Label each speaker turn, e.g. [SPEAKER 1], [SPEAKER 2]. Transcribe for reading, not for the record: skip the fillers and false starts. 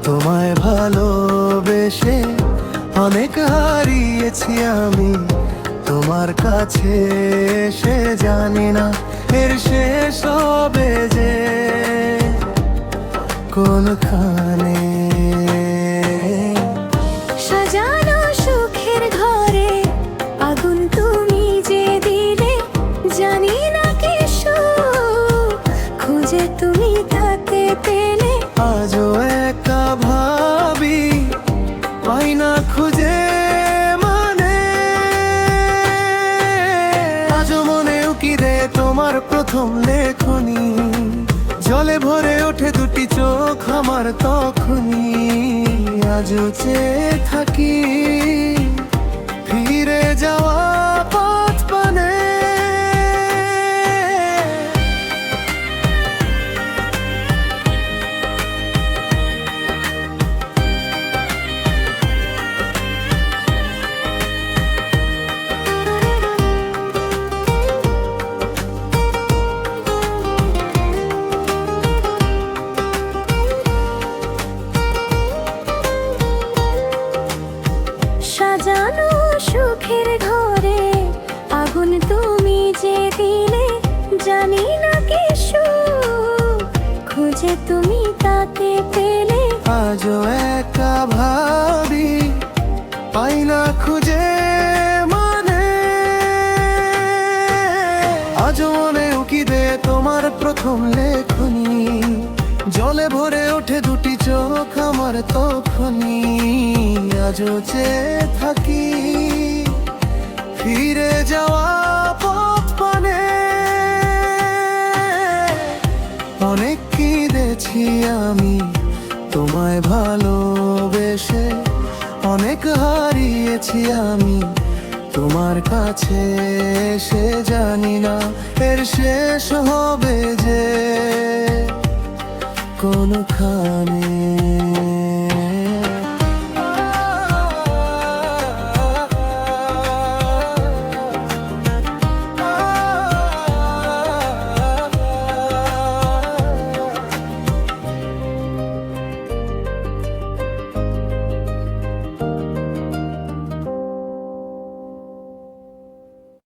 [SPEAKER 1] তোমায় ভালোবেসে অনেক হারিয়েছি আমি, তোমার কাছে এসে জানি না এর শেষ হবে যে কোনখানে।
[SPEAKER 2] সাজানো সুখের ঘরে আগুন তুমি যে দিলে, জানি না কি সুখ খুঁজে তুমি তাকে পেলে।
[SPEAKER 1] আজও একা ভাবি, পাই না খুঁজে মানে। আজও মনে উকি দে তোমার প্রথম লেখনী, জলে ভরে ওঠে দুটি চোখ আমার তখনই। আজও চেয়ে থাকি ফিরে যাওয়া পথ পানে।
[SPEAKER 2] সাজানো সুখের ঘরে আগুন তুমি যে দিলে, জানি না কি সুখ খুঁজে তুমি তাকে পেলে।
[SPEAKER 1] আজও একা ভাবি, পাই না খুঁজে মানে। আজও মনে উকি দে তোমার প্রথম লেখনী, জলে ভরে ওঠে দুটি চোখ আমার তখনই। আজও চেয়ে থাকি ফিরে যাওয়া পথ পানে। অনেক কেঁদেছি আমি তোমায় ভালোবেসে, অনেক হারিয়েছি আমি তোমার কাছে এসে জানি না এর শেষ হবে যে কোনখানে।